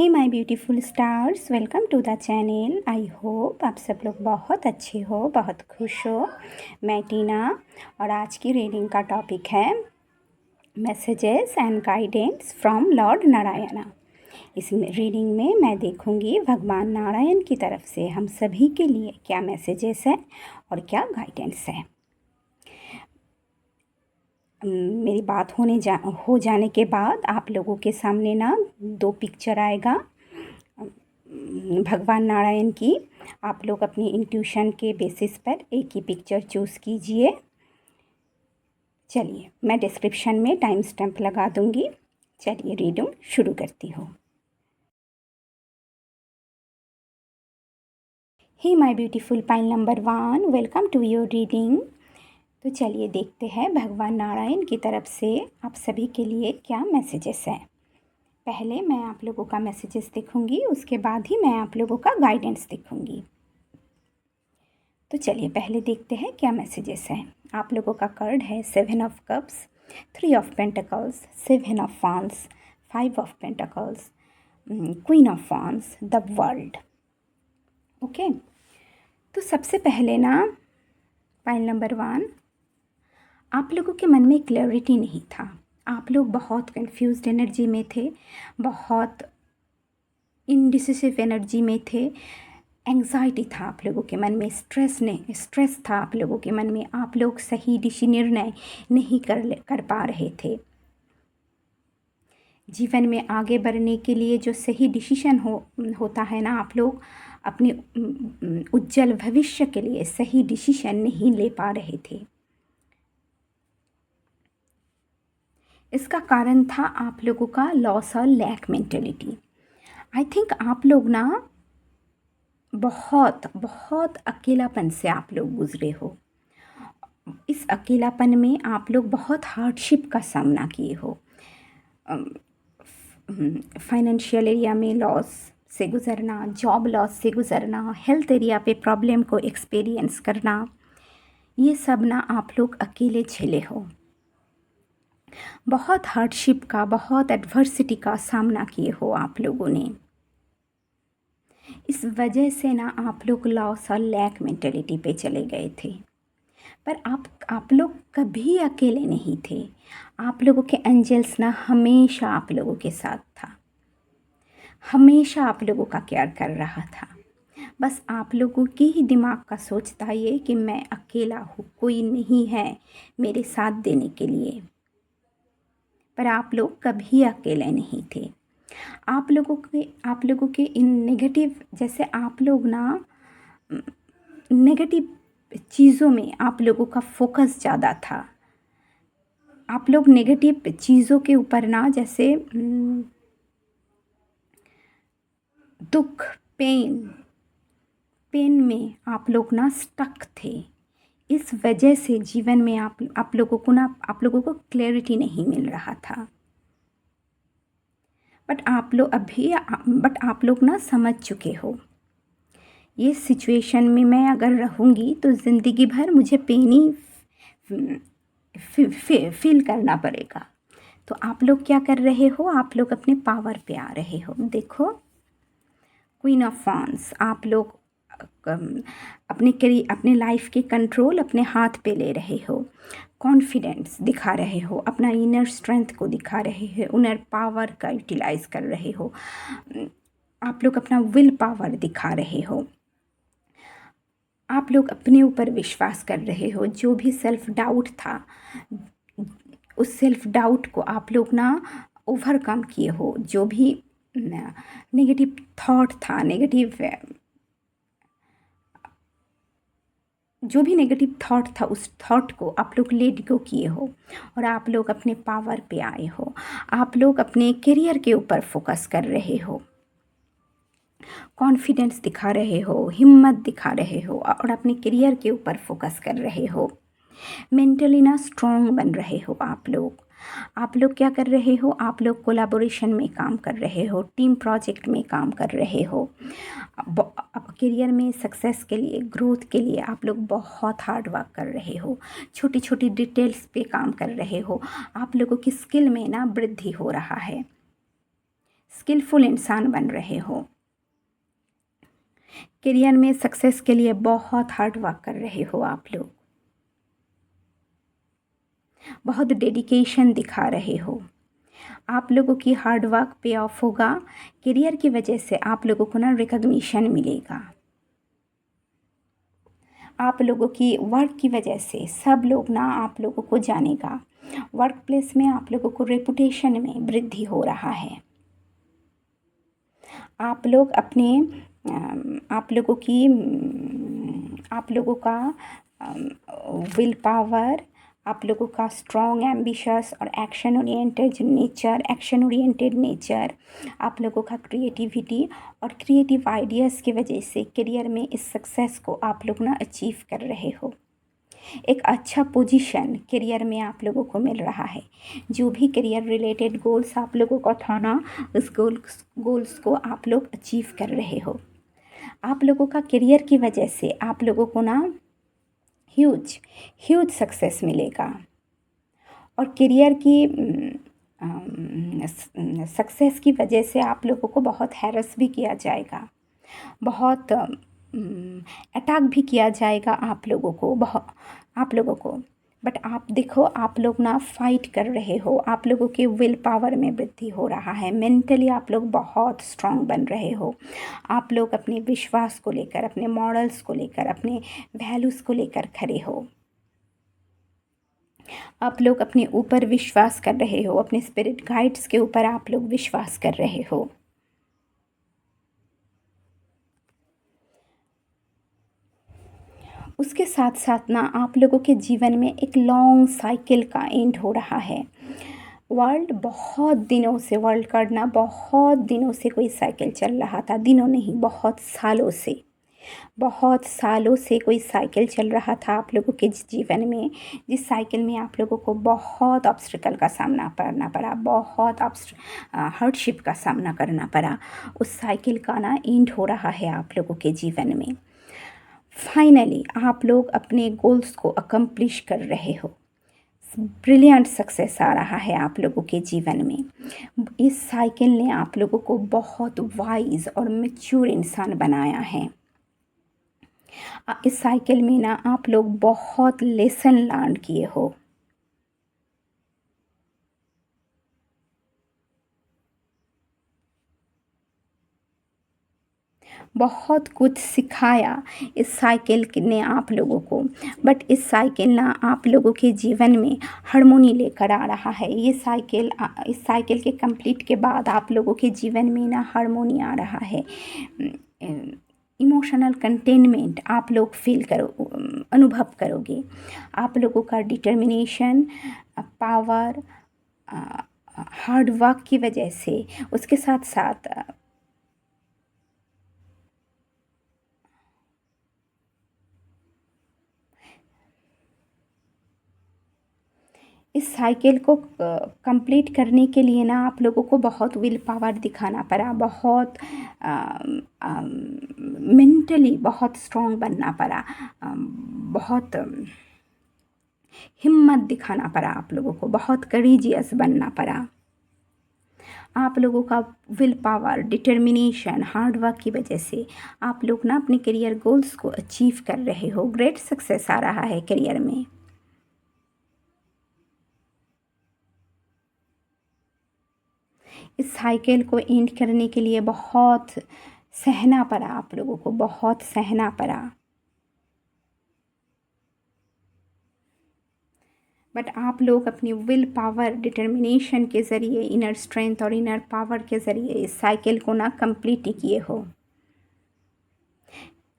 Hey my beautiful stars, welcome to the channel. I hope आप सब लोग बहुत अच्छे हो, बहुत खुश हो। मैं टीना और आज की रीडिंग का टॉपिक है messages and guidance from Lord Narayana. इस रीडिंग में मैं देखूंगी भगवान नारायण की तरफ से हम सभी के लिए क्या मैसेजेस है और क्या गाइडेंस है। मेरी बात हो जाने के बाद आप लोगों के सामने ना 2 पिक्चर आएगा भगवान नारायण की। आप लोग अपनी इंट्यूशन के बेसिस पर एक ही पिक्चर चूज़ कीजिए। चलिए, मैं डिस्क्रिप्शन में टाइम स्टैम्प लगा दूंगी। चलिए रीडिंग शुरू करती हूँ। Hey my beautiful pile number 1, welcome to your reading. तो चलिए देखते हैं भगवान नारायण की तरफ से आप सभी के लिए क्या मैसेजेस हैं। पहले मैं आप लोगों का मैसेजेस देखूंगी, उसके बाद ही मैं आप लोगों का गाइडेंस देखूंगी। तो चलिए पहले देखते हैं क्या मैसेजेस हैं। आप लोगों का कार्ड है 7 of cups, 3 of pentacles, 7 of wands, 5 of pentacles, queen of wands, the world. Okay, तो सबसे पहले ना पाइल नंबर 1, आप लोगों के मन में क्लैरिटी नहीं था। आप लोग बहुत कंफ्यूज्ड एनर्जी में थे, बहुत इनडिसिसिव एनर्जी में थे। एंग्जाइटी था आप लोगों के मन में, स्ट्रेस था आप लोगों के मन में। आप लोग सही निर्णय नहीं कर पा रहे थे। जीवन में आगे बढ़ने के लिए जो सही डिसीजन होता है ना, आप लोग अपने उज्जवल भविष्य के लिए सही डिसीजन नहीं ले पा रहे थे। इसका कारण था आप लोगों का लॉस और लैक मेंटेलिटी। आई थिंक आप लोग ना बहुत बहुत अकेलापन से आप लोग गुजरे हो। इस अकेलापन में आप लोग बहुत हार्डशिप का सामना किए हो। फाइनेंशियल एरिया में लॉस से गुज़रना, जॉब लॉस से गुज़रना, हेल्थ एरिया पे प्रॉब्लम को एक्सपीरियंस करना, ये सब ना आप लोग अकेले झेले हो। बहुत हार्डशिप का, बहुत एडवर्सिटी का सामना किए हो आप लोगों ने। इस वजह से ना आप लोग लॉस और लैक मेंटेलिटी पे चले गए थे। पर आप लोग कभी अकेले नहीं थे। आप लोगों के एंजल्स ना हमेशा आप लोगों के साथ था, हमेशा आप लोगों का केयर कर रहा था। बस आप लोगों के ही दिमाग का सोच था ये कि मैं अकेला हूँ, कोई नहीं है मेरे साथ देने के लिए। पर आप लोग कभी अकेले नहीं थे। आप लोगों के इन नेगेटिव, जैसे आप लोग ना नेगेटिव चीज़ों में आप लोगों का फोकस ज़्यादा था। आप लोग नेगेटिव चीज़ों के ऊपर ना, जैसे दुख, पेन में आप लोग ना स्टक थे। इस वजह से जीवन में आप लोगों को क्लैरिटी नहीं मिल रहा था। बट आप लोग ना समझ चुके हो, ये सिचुएशन में मैं अगर रहूँगी तो ज़िंदगी भर मुझे पेन ही फील करना पड़ेगा। तो आप लोग क्या कर रहे हो, आप लोग अपने पावर पे आ रहे हो। देखो, क्वीन ऑफ वांड्स, आप लोग अपने लाइफ के कंट्रोल अपने हाथ पे ले रहे हो। कॉन्फिडेंस दिखा रहे हो, अपना इनर स्ट्रेंथ को दिखा रहे हो, इनर पावर का यूटिलाइज कर रहे हो। आप लोग अपना विल पावर दिखा रहे हो। आप लोग अपने ऊपर विश्वास कर रहे हो। जो भी सेल्फ डाउट था, उस सेल्फ डाउट को आप लोग ना ओवरकम किए हो। जो भी नेगेटिव थॉट था, जो भी नेगेटिव थॉट था, उस थॉट को आप लोग लेट गो किए हो और आप लोग अपने पावर पे आए हो। आप लोग अपने करियर के ऊपर फोकस कर रहे हो, कॉन्फिडेंस दिखा रहे हो, हिम्मत दिखा रहे हो और अपने करियर के ऊपर फोकस कर रहे हो। मेंटली ना स्ट्रॉन्ग बन रहे हो आप लोग क्या कर रहे हो, आप लोग कोलैबोरेशन में काम कर रहे हो, टीम प्रोजेक्ट में काम कर रहे हो। करियर में सक्सेस के लिए, ग्रोथ के लिए आप लोग बहुत हार्ड वर्क कर रहे हो। छोटी छोटी डिटेल्स पे काम कर रहे हो। आप लोगों की स्किल में ना वृद्धि हो रहा है। स्किलफुल इंसान बन रहे हो। करियर में सक्सेस के लिए बहुत हार्ड वर्क कर रहे हो आप लोग, बहुत डेडिकेशन दिखा रहे हो। आप लोगों की हार्ड वर्क पे ऑफ होगा। करियर की वजह से आप लोगों को ना रिकॉग्निशन मिलेगा। आप लोगों की वर्क की वजह से सब लोग ना आप लोगों को जानेगा। वर्क प्लेस में आप लोगों को रेपुटेशन में वृद्धि हो रहा है। आप लोग अपने आप लोगों का विल पावर, आप लोगों का स्ट्रॉन्ग एम्बिशस और एक्शन ओरिएंटेड नेचर, आप लोगों का क्रिएटिविटी और क्रिएटिव आइडियाज़ की वजह से करियर में इस सक्सेस को आप लोग ना अचीव कर रहे हो। एक अच्छा पोजीशन करियर में आप लोगों को मिल रहा है। जो भी करियर रिलेटेड गोल्स आप लोगों का था ना, उस गोल्स को आप लोग अचीव कर रहे हो। आप लोगों का करियर की वजह से आप लोगों को ना ह्यूज सक्सेस मिलेगा। और करियर की सक्सेस की वजह से आप लोगों को बहुत हैरस भी किया जाएगा, बहुत अटैक भी किया जाएगा आप लोगों को। बट आप देखो, आप लोग ना फाइट कर रहे हो। आप लोगों के विल पावर में वृद्धि हो रहा है। मेंटली आप लोग बहुत स्ट्रांग बन रहे हो। आप लोग अपने विश्वास को लेकर, अपने मॉरल्स को लेकर, अपने वैल्यूज़ को लेकर खड़े हो। आप लोग अपने ऊपर विश्वास कर रहे हो, अपने स्पिरिट गाइड्स के ऊपर आप लोग विश्वास कर रहे हो। उसके साथ साथ ना आप लोगों के जीवन में एक लॉन्ग साइकिल का एंड हो रहा है। वर्ल्ड का ना बहुत दिनों से कोई साइकिल चल रहा था। दिनों नहीं, बहुत सालों से कोई साइकिल चल रहा था आप लोगों के जीवन में, जिस साइकिल में आप लोगों को बहुत ऑब्स्टिकल का सामना करना पड़ा, बहुत हार्डशिप का सामना करना पड़ा। उस साइकिल का ना एंड हो रहा है आप लोगों के जीवन में। फाइनली आप लोग अपने गोल्स को अकम्प्लिश कर रहे हो। ब्रिलियंट सक्सेस आ रहा है आप लोगों के जीवन में। इस साइकिल ने आप लोगों को बहुत वाइज और मैच्योर इंसान बनाया है। इस साइकिल में ना आप लोग बहुत लेसन लर्न किए हो। बहुत कुछ सिखाया इस साइकिल ने आप लोगों को। बट इस साइकिल ना आप लोगों के जीवन में हार्मोनी लेकर आ रहा है। इस साइकिल के कंप्लीट के बाद आप लोगों के जीवन में ना हार्मोनी आ रहा है। इमोशनल कंटेनमेंट आप लोग अनुभव करोगे। आप लोगों का डिटर्मिनेशन, पावर, हार्ड वर्क की वजह से, उसके साथ साथ इस साइकिल को कंप्लीट करने के लिए ना आप लोगों को बहुत विल पावर दिखाना पड़ा, बहुत मेंटली बहुत स्ट्रांग बनना पड़ा, बहुत हिम्मत दिखाना पड़ा आप लोगों को, बहुत करेजियस बनना पड़ा। आप लोगों का will power, determination, hard work की वजह से आप लोग ना अपने करियर गोल्स को अचीव कर रहे हो। ग्रेट सक्सेस आ रहा है करियर में। इस साइकिल को एंड करने के लिए बहुत सहना पड़ा आप लोगों को, बहुत सहना पड़ा। बट आप लोग अपनी विल पावर, डिटर्मिनेशन के ज़रिए, इनर स्ट्रेंथ और इनर पावर के ज़रिए इस साइकिल को ना कंप्लीट किए हो।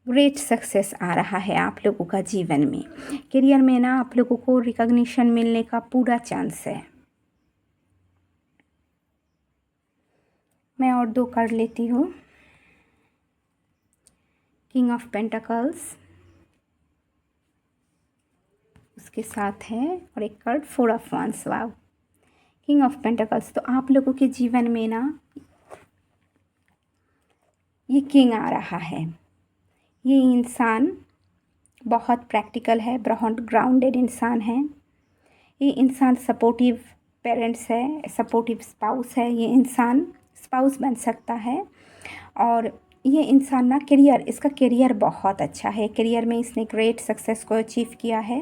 ग्रेट सक्सेस आ रहा है आप लोगों का जीवन में। करियर में ना आप लोगों को रिकॉग्निशन मिलने का पूरा चांस है। मैं और 2 कार्ड लेती हूँ। किंग ऑफ पेंटाकल्स, उसके साथ है और एक card 4 of wands. Wow, king of pentacles. तो आप लोगों के जीवन में ना ये किंग आ रहा है। ये इंसान बहुत प्रैक्टिकल है, बहुत ग्राउंडेड इंसान है। ये इंसान सपोर्टिव पेरेंट्स है, सपोर्टिव स्पाउस है ये इंसान। स्पाउस बन सकता है। और ये इंसान ना इसका करियर बहुत अच्छा है, करियर में इसने ग्रेट सक्सेस को अचीव किया है।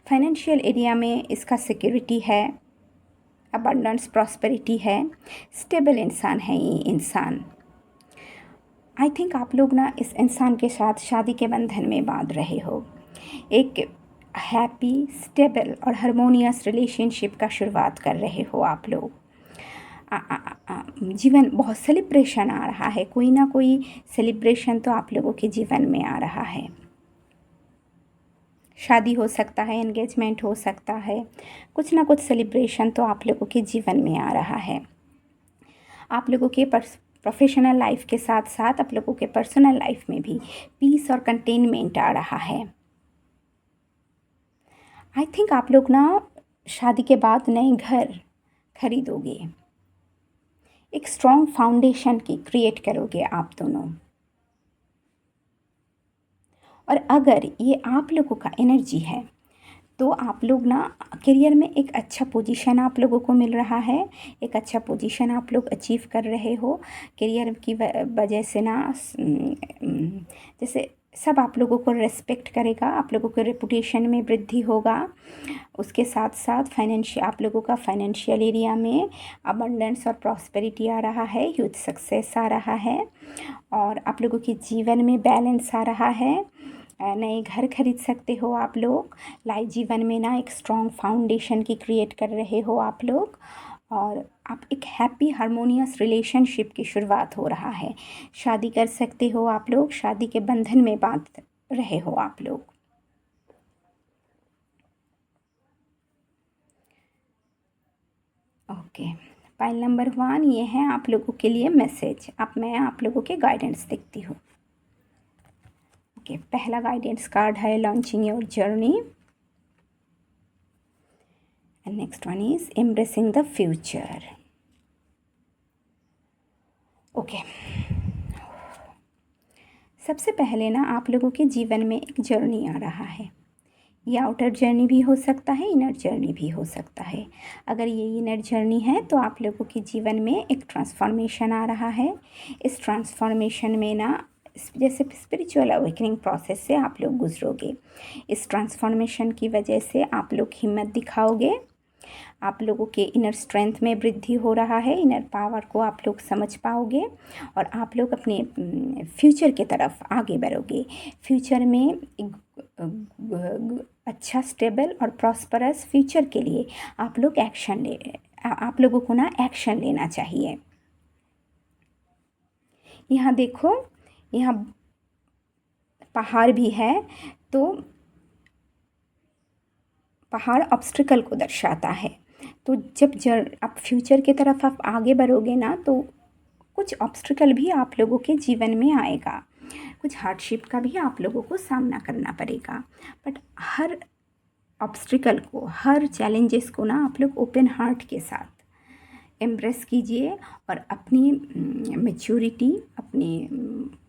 फाइनेंशियल एरिया में इसका सिक्योरिटी है, अबंडेंस प्रॉस्पेरिटी है, स्टेबल इंसान है ये इंसान। आई थिंक आप लोग ना इस इंसान के साथ शादी के बंधन में बांध रहे हो। एक हैप्पी, स्टेबल और हारमोनियस रिलेशनशिप का शुरुआत कर रहे हो आप लोग। जीवन बहुत सेलिब्रेशन आ रहा है, कोई ना कोई सेलिब्रेशन तो आप लोगों के जीवन में आ रहा है। शादी हो सकता है, एंगेजमेंट हो सकता है, कुछ ना कुछ सेलिब्रेशन तो आप लोगों के जीवन में आ रहा है। आप लोगों के प्रोफेशनल लाइफ के साथ साथ आप लोगों के पर्सनल लाइफ में भी पीस और कंटेनमेंट आ रहा है। आई थिंक आप लोग ना शादी के बाद नए घर खरीदोगे, एक स्ट्रॉन्ग फाउंडेशन की क्रिएट करोगे आप दोनों। और अगर ये आप लोगों का एनर्जी है तो आप लोग ना करियर में एक अच्छा पोजीशन आप लोगों को मिल रहा है, एक अच्छा पोजीशन आप लोग अचीव कर रहे हो। करियर की वजह से ना जैसे सब आप लोगों को रेस्पेक्ट करेगा, आप लोगों के रेपुटेशन में वृद्धि होगा। उसके साथ साथ आप लोगों का फाइनेंशियल एरिया में अबंडेंस और प्रॉस्पेरिटी आ रहा है, ह्यूज सक्सेस आ रहा है, और आप लोगों के जीवन में बैलेंस आ रहा है। नए घर खरीद सकते हो आप लोग। लाइफ जीवन में ना एक स्ट्रॉन्ग फाउंडेशन की क्रिएट कर रहे हो आप लोग, और आप एक हैप्पी हारमोनियस रिलेशनशिप की शुरुआत हो रहा है। शादी कर सकते हो आप लोग, शादी के बंधन में बांध रहे हो आप लोग। ओके, पाइल नंबर 1 ये है आप लोगों के लिए मैसेज। अब मैं आप लोगों के गाइडेंस देखती हूँ। ओके, पहला गाइडेंस कार्ड है launching your journey, and next one is embracing the future. Okay, सबसे पहले ना आप लोगों के जीवन में एक जर्नी आ रहा है। ये आउटर जर्नी भी हो सकता है, इनर जर्नी भी हो सकता है। अगर ये इनर जर्नी है तो आप लोगों के जीवन में एक ट्रांसफॉर्मेशन आ रहा है। इस ट्रांसफॉर्मेशन में ना जैसे स्पिरिचुअल अवेकनिंग प्रोसेस से आप लोग गुजरोगे। इस ट्रांसफॉर्मेशन की वजह से आप लोग हिम्मत दिखाओगे, आप लोगों के इनर स्ट्रेंथ में वृद्धि हो रहा है, इनर पावर को आप लोग समझ पाओगे, और आप लोग अपने फ्यूचर की तरफ आगे बढ़ोगे। फ्यूचर में एक अच्छा, स्टेबल और प्रॉस्परस फ्यूचर के लिए आप लोगों को ना एक्शन लेना चाहिए। यहाँ देखो, यहाँ पहाड़ भी है, तो पहाड़ ऑब्स्टिकल को दर्शाता है। तो जब आप फ्यूचर की तरफ आप आगे बढ़ोगे ना, तो कुछ ऑब्स्टिकल भी आप लोगों के जीवन में आएगा, कुछ हार्डशिप का भी आप लोगों को सामना करना पड़ेगा। बट हर ऑब्स्टिकल को, हर चैलेंजेस को ना आप लोग ओपन हार्ट के साथ एम्ब्रेस कीजिए, और अपनी मैच्योरिटी, अपनी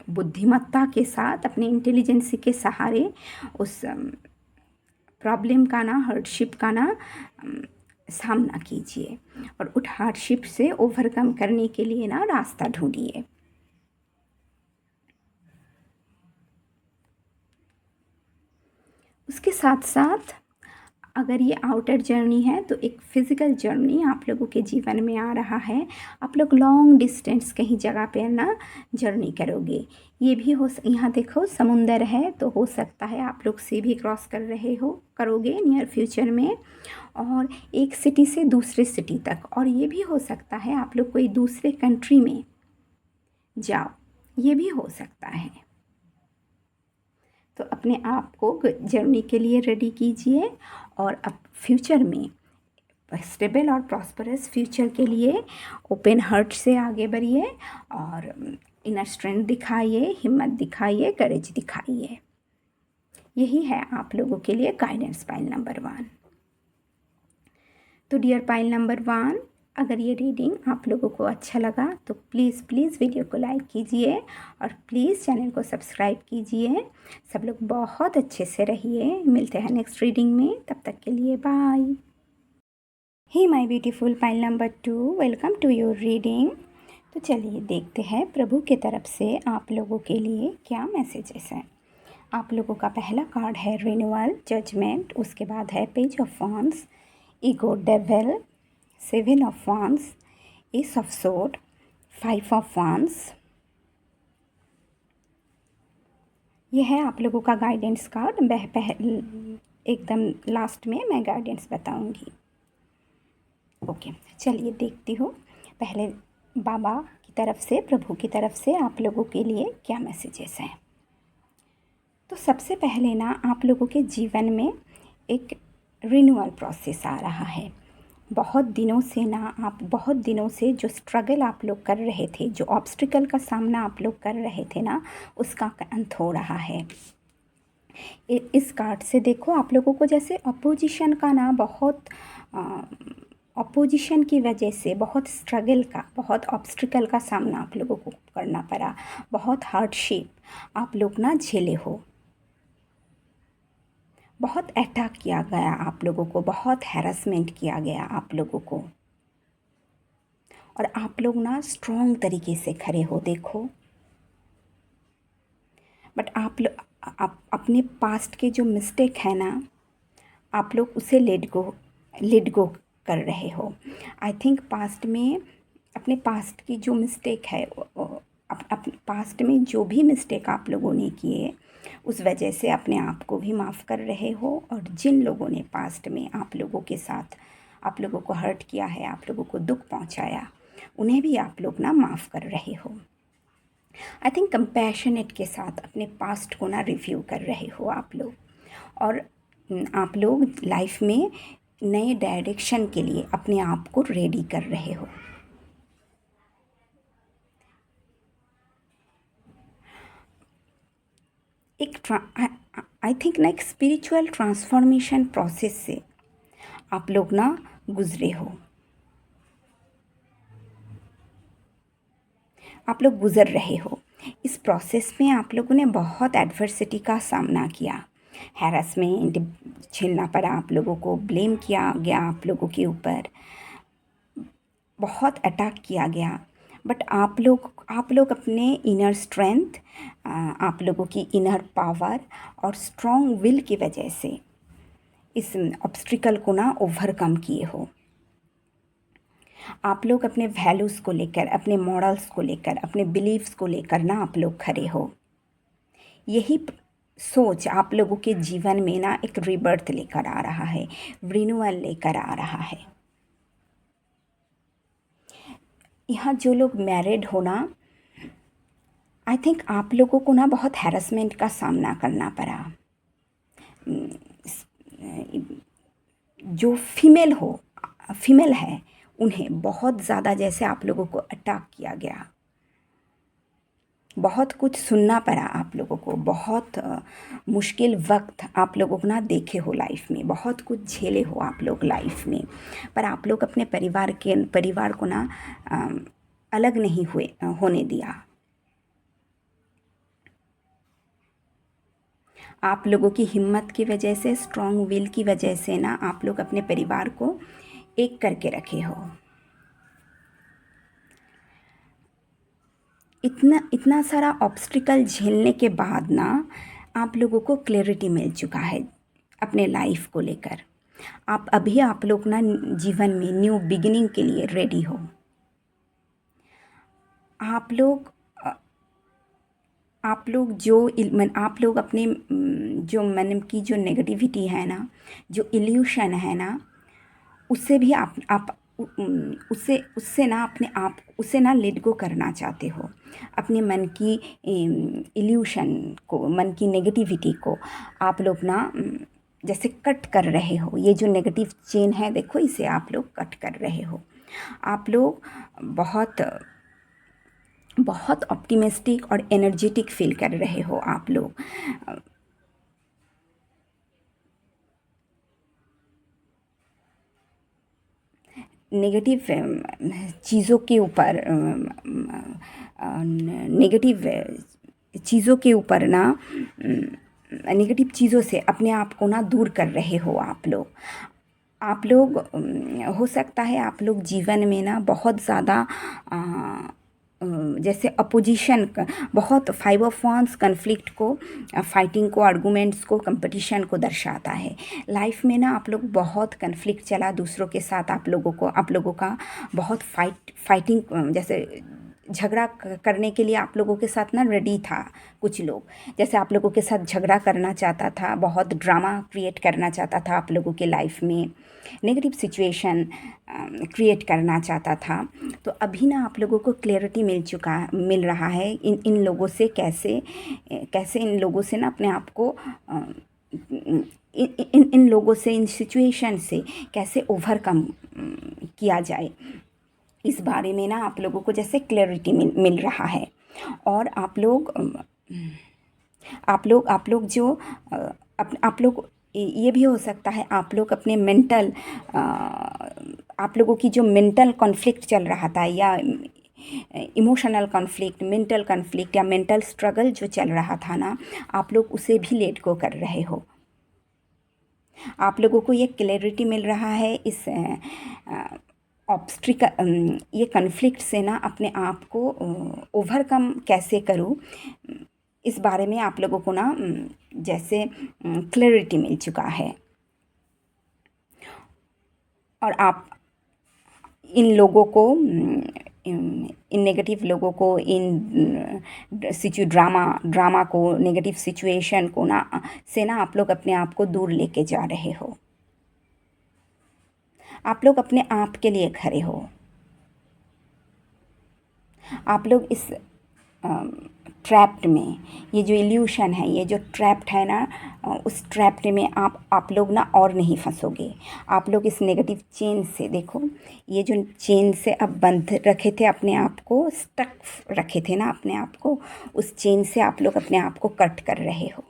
बुद्धिमत्ता के साथ, अपने इंटेलिजेंसी के सहारे उस प्रॉब्लम का ना, हार्डशिप का ना सामना कीजिए, और उस हार्डशिप से ओवरकम करने के लिए ना रास्ता ढूंढिए। उसके साथ साथ अगर ये आउटर जर्नी है तो एक फ़िज़िकल जर्नी आप लोगों के जीवन में आ रहा है। आप लोग लॉन्ग डिस्टेंस कहीं जगह पे ना जर्नी करोगे। ये भी यहाँ देखो समुंदर है, तो हो सकता है आप लोग सी भी क्रॉस करोगे नियर फ्यूचर में, और एक सिटी से दूसरे सिटी तक। और ये भी हो सकता है आप लोग कोई दूसरे कंट्री में जाओ, ये भी हो सकता है। तो अपने आप को जर्नी के लिए रेडी कीजिए, और अब फ्यूचर में स्टेबल और प्रॉस्परस फ्यूचर के लिए ओपन हार्ट से आगे बढ़िए, और इनर स्ट्रेंथ दिखाइए, हिम्मत दिखाइए, करेज दिखाइए। यही है आप लोगों के लिए गाइडेंस पाइल नंबर 1। तो डियर पाइल नंबर 1, अगर ये रीडिंग आप लोगों को अच्छा लगा तो प्लीज़ वीडियो को लाइक कीजिए, और प्लीज़ चैनल को सब्सक्राइब कीजिए। सब लोग बहुत अच्छे से रहिए। मिलते हैं नेक्स्ट रीडिंग में, तब तक के लिए bye. Hey my beautiful pile number 2, welcome to your reading. तो चलिए देखते हैं प्रभु की तरफ से आप लोगों के लिए क्या मैसेजेस हैं। आप लोगों का पहला कार्ड है रिन्यूअल, जजमेंट, उसके बाद है page of wands, ego, devil, 7 of wands, S of sword, 5 of wands. यह है आप लोगों का गाइडेंस कार्ड। एकदम लास्ट में मैं गाइडेंस बताऊंगी। ओके, चलिए देखती हूँ पहले बाबा की तरफ से, प्रभु की तरफ से आप लोगों के लिए क्या मैसेजेस हैं। तो सबसे पहले ना आप लोगों के जीवन में एक रिन्यूअल प्रोसेस आ रहा है। बहुत दिनों से जो स्ट्रगल आप लोग कर रहे थे, जो ऑब्स्टिकल का सामना आप लोग कर रहे थे ना, उसका अंत हो रहा है। इस कार्ड से देखो आप लोगों को जैसे अपोजिशन का ना बहुत अपोजिशन की वजह से बहुत स्ट्रगल का, बहुत ऑब्स्टिकल का सामना आप लोगों को करना पड़ा। बहुत हार्डशिप आप लोग ना झेले हो। बहुत अटैक किया गया आप लोगों को, बहुत हैरेसमेंट किया गया आप लोगों को, और आप लोग ना स्ट्रॉन्ग तरीके से खड़े हो देखो। बट आप अपने पास्ट के जो मिस्टेक है ना, आप लोग उसे लेट गो कर रहे हो। आई थिंक पास्ट में अपने पास्ट की जो मिस्टेक है, अपने पास्ट में जो भी मिस्टेक आप लोगों ने किए, उस वजह से अपने आप को भी माफ़ कर रहे हो। और जिन लोगों ने पास्ट में आप लोगों के साथ, आप लोगों को हर्ट किया है, आप लोगों को दुख पहुंचाया, उन्हें भी आप लोग ना माफ़ कर रहे हो। आई थिंक कंपैशनेट के साथ अपने पास्ट को ना रिव्यू कर रहे हो आप लोग। और आप लोग लाइफ में नए डायरेक्शन के लिए अपने आप को रेडी कर रहे हो। आई थिंक ना एक स्पिरिचुअल ट्रांसफॉर्मेशन प्रोसेस से आप लोग ना गुजरे हो, आप लोग गुज़र रहे हो। इस प्रोसेस में आप लोगों ने बहुत एडवर्सिटी का सामना किया, हैरेसमेंट झेलना पड़ा आप लोगों को, ब्लेम किया गया आप लोगों के ऊपर, बहुत अटैक किया गया। बट आप लोग अपने इनर स्ट्रेंथ, आप लोगों की इनर पावर और स्ट्रॉन्ग विल की वजह से इस ऑब्स्टिकल को ना ओवरकम किए हो। आप लोग अपने वैल्यूज़ को लेकर, अपने मॉरल्स को लेकर, अपने बिलीव्स को लेकर ना आप लोग खड़े हो। यही सोच आप लोगों के जीवन में ना एक रीबर्थ लेकर आ रहा है, रिन्यूअल लेकर आ रहा है। यहाँ जो लोग मैरिड हो ना, आई थिंक आप लोगों को ना बहुत हैरेसमेंट का सामना करना पड़ा। जो फीमेल है, उन्हें बहुत ज़्यादा जैसे आप लोगों को अटैक किया गया, बहुत कुछ सुनना पड़ा आप लोगों को, बहुत मुश्किल वक्त आप लोगों को ना देखे हो लाइफ में, बहुत कुछ झेले हो आप लोग लाइफ में। पर आप लोग अपने परिवार को ना अलग नहीं होने दिया। आप लोगों की हिम्मत की वजह से, स्ट्रॉन्ग विल की वजह से ना आप लोग अपने परिवार को एक करके रखे हो। इतना सारा ऑब्स्टिकल झेलने के बाद ना आप लोगों को क्लैरिटी मिल चुका है अपने लाइफ को लेकर। आप लोग ना जीवन में न्यू बिगिनिंग के लिए रेडी हो। आप लोग आप लोग अपने जो मन की जो नेगेटिविटी है ना, जो इल्यूशन है ना, उससे भी आप उससे ना अपने आप उसे ना लेट गो करना चाहते हो। अपने मन की इल्यूशन को, मन की नेगेटिविटी को आप लोग ना जैसे कट कर रहे हो। ये जो नेगेटिव चेन है देखो, इसे आप लोग कट कर रहे हो। आप लोग बहुत ऑप्टिमिस्टिक और एनर्जेटिक फील कर रहे हो आप लोग। नेगेटिव चीज़ों के ऊपर नेगेटिव चीज़ों के ऊपर ना नेगेटिव चीज़ों से अपने आप को ना दूर कर रहे हो आप लोग। आप लोग हो सकता है आप लोग जीवन में ना बहुत ज़्यादा जैसे अपोजिशन बहुत 5 ऑफ वांस कन्फ्लिक्ट को, फाइटिंग को, आर्गूमेंट्स को, कंपटीशन को दर्शाता है। लाइफ में ना आप लोग बहुत कन्फ्लिक्ट चला दूसरों के साथ, आप लोगों का बहुत फाइटिंग जैसे झगड़ा करने के लिए आप लोगों के साथ ना रेडी था कुछ लोग। जैसे आप लोगों के साथ झगड़ा करना चाहता था, बहुत ड्रामा क्रिएट करना चाहता था आप लोगों के लाइफ में, नेगेटिव सिचुएशन क्रिएट करना चाहता था। तो अभी ना आप लोगों को क्लैरिटी मिल रहा है इन लोगों से कैसे इन लोगों से ना अपने आप को इन लोगों से, इन सिचुएशन से कैसे ओवरकम किया जाए। इस बारे में ना आप लोगों को जैसे क्लैरिटी मिल रहा है। और आप लोग जो आप लोग ये भी हो सकता है आप लोग अपने आप लोगों की जो मेंटल कॉन्फ्लिक्ट चल रहा था, या इमोशनल कॉन्फ्लिक्ट, मेंटल कॉन्फ्लिक्ट या मेंटल स्ट्रगल जो चल रहा था ना, आप लोग उसे भी लेट गो कर रहे हो। आप लोगों को ये क्लैरिटी मिल रहा है इस ये कन्फ्लिक्ट से ना अपने आप को ओवरकम कैसे करूँ, इस बारे में आप लोगों को ना जैसे क्लैरिटी मिल चुका है। और आप इन लोगों को, इन नेगेटिव लोगों को, इन ड्रामा को, नेगेटिव सिचुएशन को ना से ना आप लोग अपने आप को दूर लेके जा रहे हो। आप लोग अपने आप के लिए खड़े हो। आप लोग इस ट्रैप्ड में, ये जो इल्यूशन है, ये जो ट्रैप्ड है ना, उस ट्रैप्ड में आप लोग ना और नहीं फंसोगे। आप लोग इस नेगेटिव चेन से, देखो ये जो चेन से अब बंध रखे थे अपने आप को, स्टक रखे थे ना अपने आप को, उस चेन से आप लोग अपने आप को कट कर रहे हो।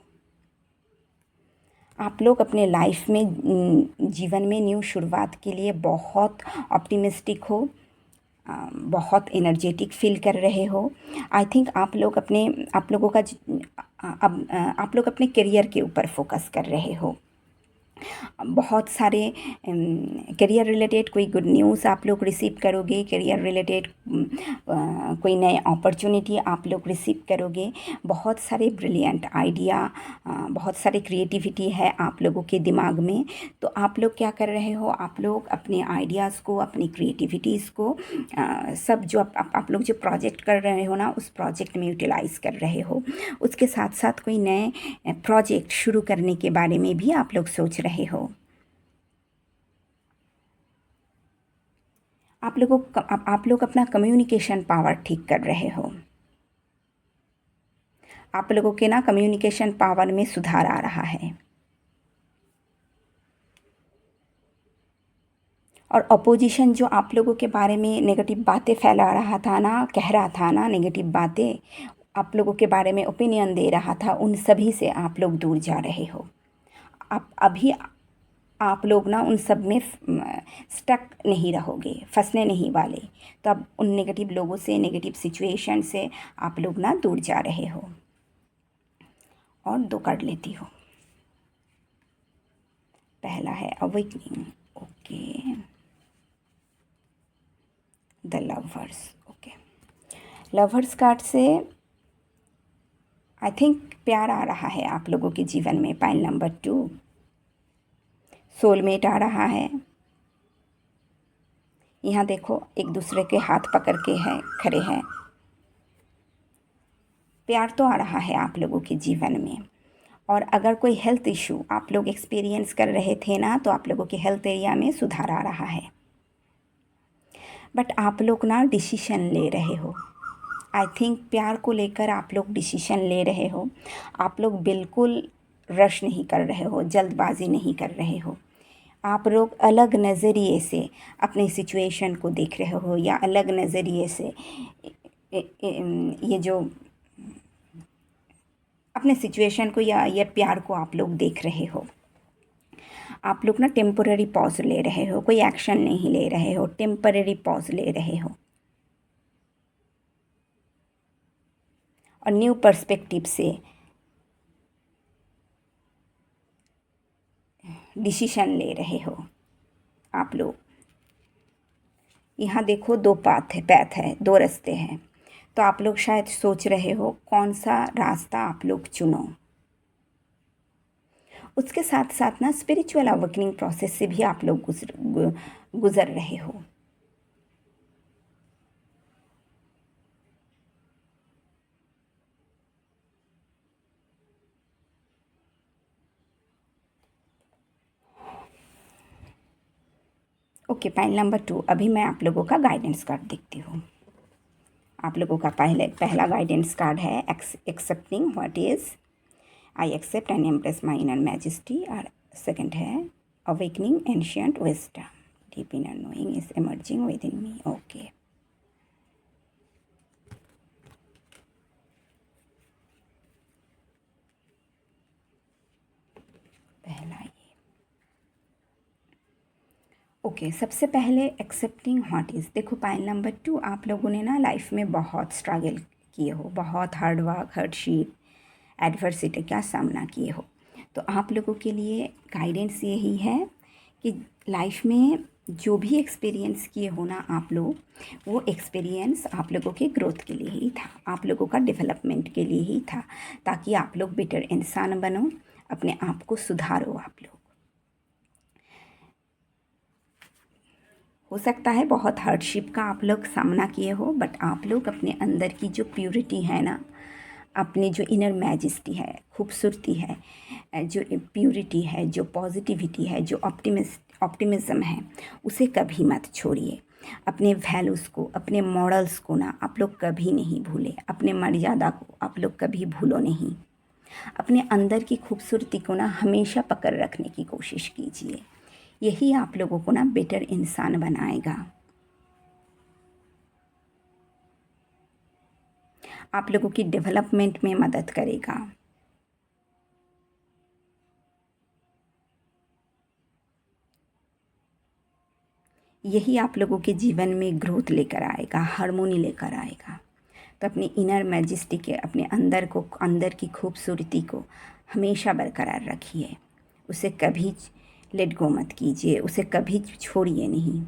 आप लोग अपने लाइफ में, जीवन में न्यू शुरुआत के लिए बहुत ऑप्टिमिस्टिक हो, बहुत एनर्जेटिक फील कर रहे हो। आई थिंक आप लोग अपने करियर के ऊपर फोकस कर रहे हो। बहुत सारे करियर रिलेटेड कोई गुड न्यूज़ आप लोग रिसीव करोगे, करियर रिलेटेड कोई नए अपॉर्चुनिटी आप लोग रिसीव करोगे। बहुत सारे ब्रिलियंट आइडिया, बहुत सारे क्रिएटिविटी है आप लोगों के दिमाग में। तो आप लोग क्या कर रहे हो, आप लोग अपने आइडियाज़ को, अपनी क्रिएटिविटीज़ को सब जो आप लोग जो प्रोजेक्ट कर रहे हो ना, उस प्रोजेक्ट में यूटिलाइज़ कर रहे हो। उसके साथ साथ कोई नए प्रोजेक्ट शुरू करने के बारे में भी आप लोग सोच रहे हो। आप लोग अपना कम्युनिकेशन पावर ठीक कर रहे हो। आप लोगों के ना कम्युनिकेशन पावर में सुधार आ रहा है। और अपोजिशन जो आप लोगों के बारे में नेगेटिव बातें फैला रहा था ना, कह रहा था ना नेगेटिव बातें, आप लोगों के बारे में ओपिनियन दे रहा था, उन सभी से आप लोग दूर जा रहे हो। आप लोग ना उन सब में स्टक नहीं रहोगे, फंसने नहीं वाले। तो अब उन नेगेटिव लोगों से, नेगेटिव सिचुएशन से आप लोग ना दूर जा रहे हो। और 2 कार्ड लेती हो। पहला है awakening, okay, the lovers, okay. Lovers card से आई थिंक प्यार आ रहा है आप लोगों के जीवन में। पाइल नंबर 2, सोलमेट आ रहा है। यहाँ देखो एक दूसरे के हाथ पकड़ के खड़े हैं। प्यार तो आ रहा है आप लोगों के जीवन में। और अगर कोई हेल्थ इशू आप लोग एक्सपीरियंस कर रहे थे ना, तो आप लोगों के हेल्थ एरिया में सुधार आ रहा है। बट आप लोग ना डिसीजन ले रहे हो। आई थिंक प्यार को लेकर आप लोग डिसीजन ले रहे हो। आप लोग बिल्कुल रश नहीं कर रहे हो, जल्दबाजी नहीं कर रहे हो। आप लोग अलग नज़रिए से अपने सिचुएशन को देख रहे हो, या अलग नज़रिए से ये जो अपने सिचुएशन को या ये प्यार को आप लोग देख रहे हो। आप लोग ना टेम्पररी पॉज ले रहे हो, कोई एक्शन नहीं ले रहे हो, टेम्पररी पॉज ले रहे हो। और न्यू पर्सपेक्टिव से डिसीजन ले रहे हो। आप लोग यहाँ देखो, दो पैथ है, दो रास्ते हैं। तो आप लोग शायद सोच रहे हो कौन सा रास्ता आप लोग चुनो। उसके साथ साथ ना स्पिरिचुअल अवेकनिंग प्रोसेस से भी आप लोग गुजर रहे हो। Okay, pile number 2। अभी मैं आप लोगों का गाइडेंस कार्ड देखती हूँ। आप लोगों का पहला गाइडेंस कार्ड है accepting what is, I accept and embrace my inner majesty. और सेकंड है awakening ancient wisdom, deep inner knowing is emerging within me. Okay, पहला ये। ओके, सबसे पहले एक्सेप्टिंग व्हाट इज़। देखो पाइल नंबर 2, आप लोगों ने ना लाइफ में बहुत स्ट्रगल किए हो, बहुत हार्ड वर्क, हार्डशिप, एडवर्सिटी का सामना किए हो। तो आप लोगों के लिए गाइडेंस यही है कि लाइफ में जो भी एक्सपीरियंस किए हो ना आप लोग, वो एक्सपीरियंस आप लोगों के ग्रोथ के लिए ही था, आप लोगों का डेवलपमेंट के लिए ही था, ताकि आप लोग बेटर इंसान बनो, अपने आप को सुधारो। आप लोग हो सकता है बहुत हार्डशिप का आप लोग सामना किए हो, बट आप लोग अपने अंदर की जो प्योरिटी है ना, अपनी जो इनर मैजेस्टी है, खूबसूरती है, जो प्योरिटी है, जो पॉजिटिविटी है, जो ऑप्टिमिज़म है, उसे कभी मत छोड़िए। अपने वैल्यूज़ को, अपने मॉडल्स को ना आप लोग कभी नहीं भूले, अपने मर्यादा को आप लोग कभी भूलो नहीं। अपने अंदर की खूबसूरती को ना हमेशा पकड़ रखने की कोशिश कीजिए। यही आप लोगों को ना बेटर इंसान बनाएगा, आप लोगों की डेवलपमेंट में मदद करेगा। यही आप लोगों के जीवन में ग्रोथ लेकर आएगा, हार्मोनी लेकर आएगा। तो अपनी इनर मैजेस्टी के, अपने अंदर की खूबसूरती को हमेशा बरकरार रखिए। उसे कभी लेट गो मत कीजिए, उसे कभी छोड़िए नहीं।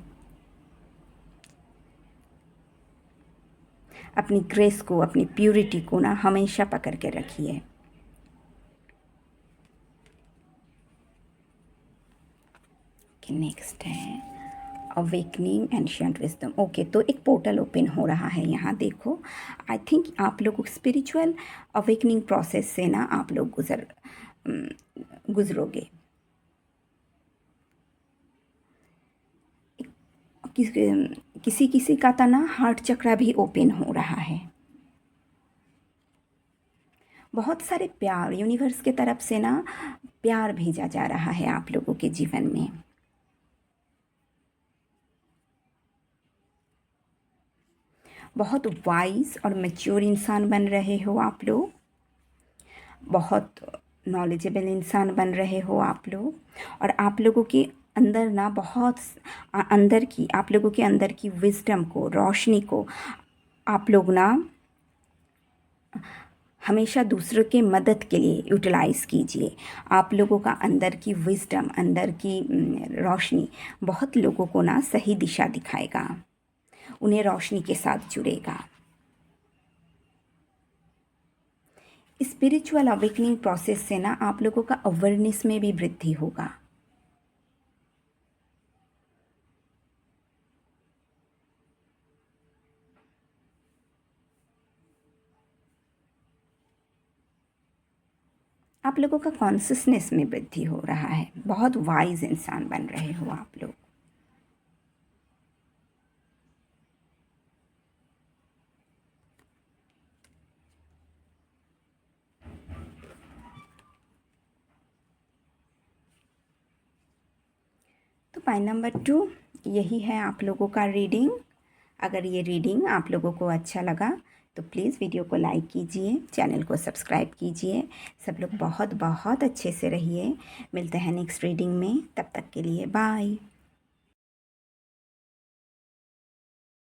अपनी ग्रेस को, अपनी प्यूरिटी को ना हमेशा पकड़ के रखिए। नेक्स्ट है अवेकनिंग एंशिएंट विजडम। ओके, तो एक पोर्टल ओपन हो रहा है यहाँ देखो। आई थिंक आप लोग स्पिरिचुअल अवेकनिंग प्रोसेस से ना आप लोग गुजरोगे। किसी किसी का तो ना हार्ट चक्र भी ओपन हो रहा है। बहुत सारे प्यार यूनिवर्स के तरफ से ना प्यार भेजा जा रहा है आप लोगों के जीवन में। बहुत वाइज और मैच्योर इंसान बन रहे हो आप लोग, बहुत नॉलेजेबल इंसान बन रहे हो आप लोग। और आप लोगों के अंदर ना बहुत आप लोगों के अंदर की विजडम को, रोशनी को आप लोग ना हमेशा दूसरों के मदद के लिए यूटिलाइज़ कीजिए। आप लोगों का अंदर की विजडम, अंदर की रोशनी बहुत लोगों को ना सही दिशा दिखाएगा, उन्हें रोशनी के साथ जुड़ेगा। स्पिरिचुअल अवेकनिंग प्रोसेस से ना आप लोगों का अवेयरनेस में भी वृद्धि होगा। आप लोगों का कॉन्शियसनेस में वृद्धि हो रहा है, बहुत वाइज इंसान बन रहे हो आप लोग। तो पॉइंट नंबर 2 यही है आप लोगों का रीडिंग। अगर ये रीडिंग आप लोगों को अच्छा लगा तो प्लीज़ वीडियो को लाइक कीजिए, चैनल को सब्सक्राइब कीजिए। सब लोग बहुत बहुत अच्छे से रहिए। मिलते हैं नेक्स्ट रीडिंग में, तब तक के लिए बाय।